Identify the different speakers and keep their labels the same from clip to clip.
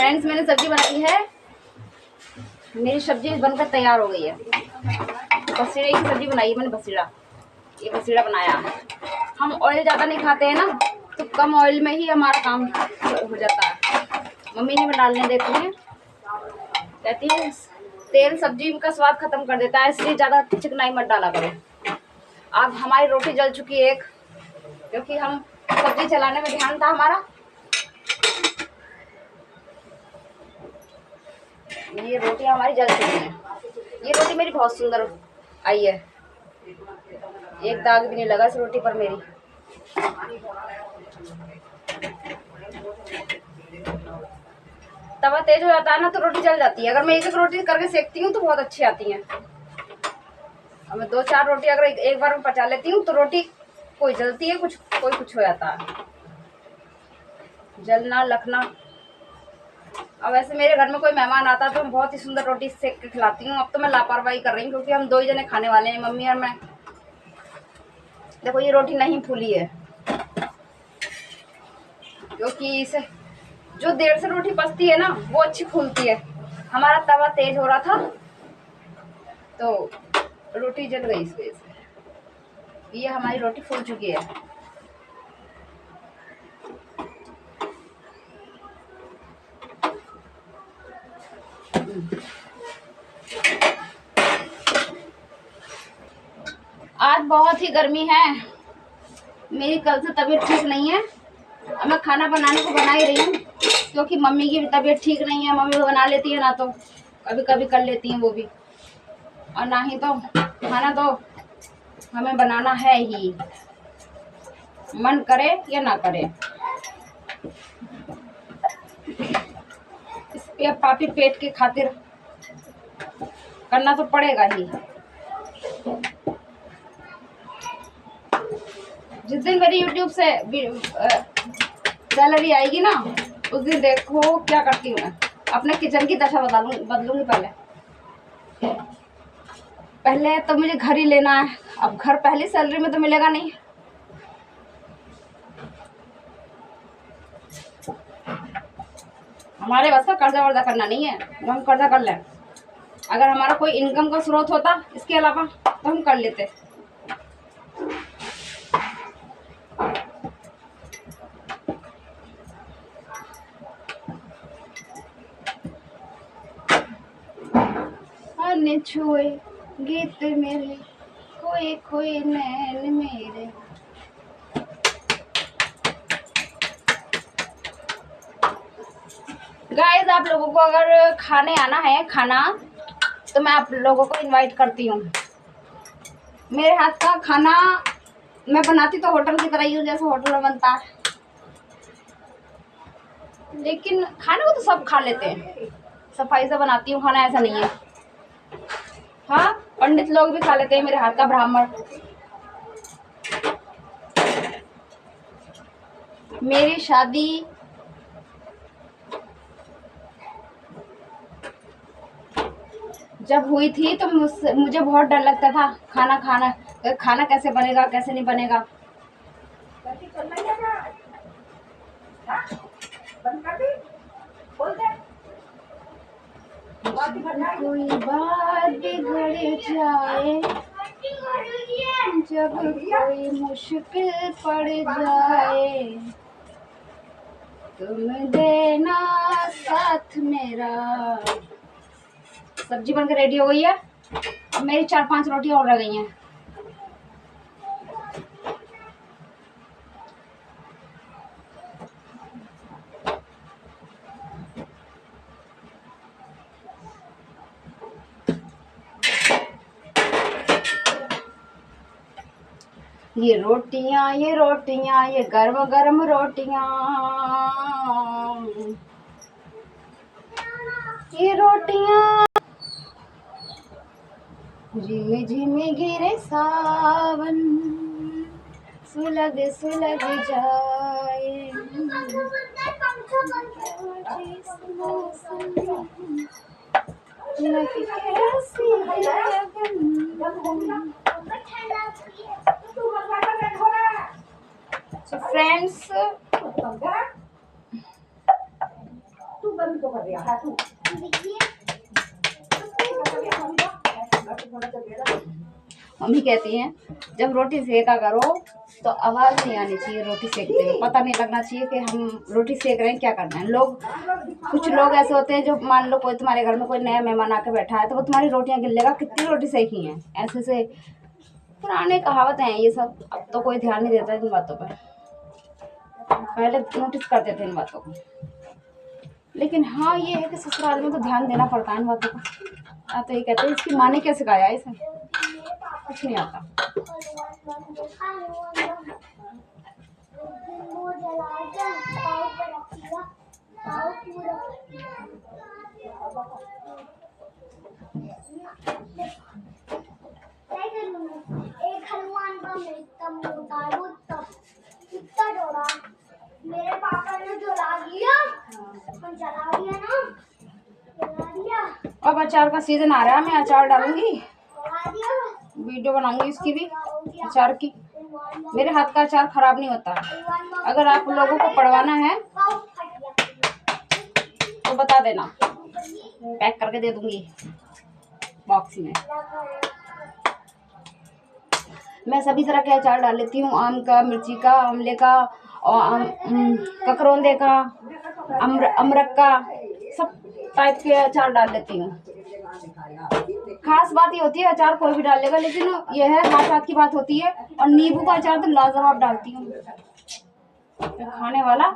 Speaker 1: Friends, मैंने सब्जी बनाई है। मेरी सब्जी बनकर तैयार हो गई है। बसीड़े की सब्जी बनाई है मैंने, बसीड़ा। ये बसीड़ा बनाया। हम ऑयल ज़्यादा नहीं खाते हैं ना, तो कम ऑयल में ही हमारा काम हो जाता है। मम्मी नहीं डालने देती हैं, कहती है तेल सब्जी का स्वाद खत्म कर देता है, इसलिए ज़्यादा चिकनाई मत डाला करो। अब हमारी रोटी जल चुकी है एक, क्योंकि हम सब्जी चलाने में ध्यान था हमारा। ये रोटी हमारी जल चुकी है। ये रोटी मेरी बहुत सुंदर आई है, एक दाग भी नहीं लगा इस रोटी पर मेरी। तवा तेज हो जाता है ना तो रोटी जल जाती है। अगर मैं एक एक रोटी करके सेकती हूँ तो बहुत अच्छी आती है। अब मैं 2-4 रोटी अगर एक बार में पचा लेती हूँ तो रोटी कोई जलती है, कोई कुछ हो जाता है, जलना लखना। अब वैसे मेरे घर में कोई मेहमान आता है तो मैं बहुत ही सुंदर रोटी सेक के खिलाती हूँ। अब तो मैं लापरवाही कर रही हूँ, क्योंकि हम 2 ही जने खाने वाले हैं, मम्मी और मैं। देखो ये रोटी नहीं फूली है, क्योंकि इसे जो देर से रोटी पकती है ना वो अच्छी फूलती है। हमारा तवा तेज हो रहा था तो रोटी जल गई इस वजह से। ये हमारी रोटी फूल चुकी है। आज बहुत ही गर्मी है, मेरी कल से तबीयत ठीक नहीं है। अब मैं खाना बनाने को बना ही रही हूँ, क्योंकि मम्मी की भी तबीयत ठीक नहीं है। मम्मी वो बना लेती है ना, तो कभी कभी कर लेती हैं वो भी, और ना ही तो खाना तो हमें बनाना है ही, मन करे या ना करे। इसलिए पापी पेट के खातिर करना तो पड़ेगा ही। जिस दिन मेरी YouTube से सैलरी आएगी ना, उस दिन देखो क्या करती हूँ मैं। अपने किचन की दशा बदलूंगी। पहले तो मुझे घर ही लेना है। अब घर पहली सैलरी में तो मिलेगा नहीं। हमारे बस का कर्जा वर्जा करना नहीं है, तो हम कर्जा कर लें। अगर हमारा कोई इनकम का स्रोत होता इसके अलावा तो हम कर लेते। ने छुए गीत मेरे, खोए खोए नैन मेरे। गाइस, आप लोगों को अगर खाने आना है खाना, तो मैं आप लोगों को इनवाइट करती हूँ। मेरे हाथ का खाना मैं बनाती तो होटल की तरह ही हूँ, जैसे होटल में बनता है, लेकिन खाने को तो सब खा लेते हैं। सफाई से बनाती हूँ खाना, ऐसा नहीं है। हाँ, पंडित लोग भी खा लेते हैं मेरे हाथ का, ब्राह्मण। मेरी शादी जब हुई थी तो मुझे बहुत डर लगता था खाना कैसे बनेगा, कैसे नहीं बनेगा। कोई बात बिगड़ जाए, जब कोई मुश्किल पड़ जाए, तुम देना साथ मेरा। सब्जी बनकर रेडी हो गई है। अब मेरी 4-5 रोटियां और रह गई हैं। ये रोटियां ये गर्म गर्म रोटियां, ये रोटियां झिमी झिमी गिरे सावन, सुलग सुलग जाए। So friends, मम्मी कहती हैं जब रोटी सेका करो तो आवाज़ नहीं आनी चाहिए रोटी सेकते हुए, पता नहीं लगना चाहिए कि हम रोटी सेक रहे हैं, क्या करना है। कुछ लोग ऐसे होते हैं जो मान लो कोई तुम्हारे घर में कोई नया मेहमान आके बैठा है तो वो तुम्हारी रोटियां गिन लेगा कितनी रोटी सेकी हैं, ऐसे से पुराने कहावतें हैं ये सब। अब तो कोई ध्यान नहीं देता इन बातों पर, पहले नोटिस करते थे इन बातों को। लेकिन हाँ ये है कि ससुराल में तो ध्यान देना पड़ता है इन बातों का। तो ये कहते हैं इसकी माँ ने क्या सिखाया इसे, कुछ नहीं आता।
Speaker 2: एक हनुमान का मेरे पापा ने जला दिया ना, जला दिया।
Speaker 1: अब अचार का सीजन आ रहा है, मैं अचार डालूंगी, वीडियो बनाऊंगी इसकी भी, अचार की। मेरे हाथ का अचार खराब नहीं होता। अगर आप लोगों को पढ़वाना है तो बता देना, पैक करके दे दूंगी बॉक्स में। मैं सभी तरह के अचार डाल लेती हूँ, आम का, मिर्ची का, आंवले का और ककरौंदे का, अमरक का, सब टाइप के अचार डाल लेती हूँ। खास बात ये होती है अचार कोई भी डाल लेगा, लेकिन यह है हाथ हाथ की बात होती है। और नींबू का अचार तो लाजवाब डालती हूँ, खाने वाला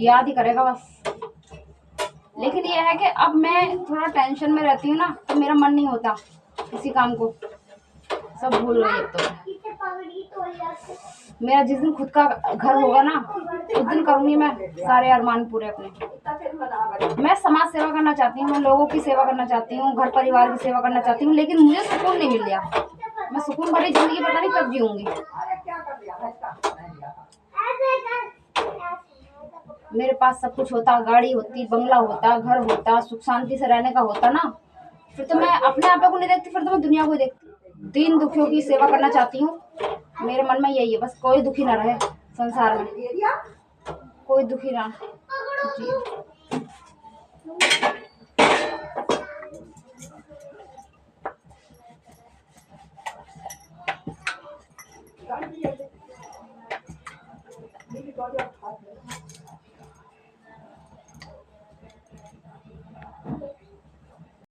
Speaker 1: याद ही करेगा बस। लेकिन यह है कि अब मैं थोड़ा टेंशन में रहती हूँ ना, तो मेरा मन नहीं होता किसी काम को, सब भूल गई। तो मेरा जिस दिन खुद का घर होगा ना उस दिन करूँगी मैं सारे अरमान पूरे अपने। मैं समाज सेवा करना चाहती हूँ, मैं लोगों की सेवा करना चाहती हूँ, घर परिवार की सेवा करना चाहती हूँ, लेकिन मुझे सुकून नहीं मिल रहा। मैं सुकून भरी जिंदगी पता नहीं कब जीऊँगी। मेरे पास सब कुछ होता, गाड़ी होती, बंगला होता, घर होता, सुख शांति से रहने का होता ना, फिर तो मैं अपने आप को नहीं देखती, फिर तो मैं दुनिया को देखती। दीन दुखियों की सेवा करना चाहती हूँ, मेरे मन में यही है बस, कोई दुखी ना रहे संसार में, कोई दुखी ना।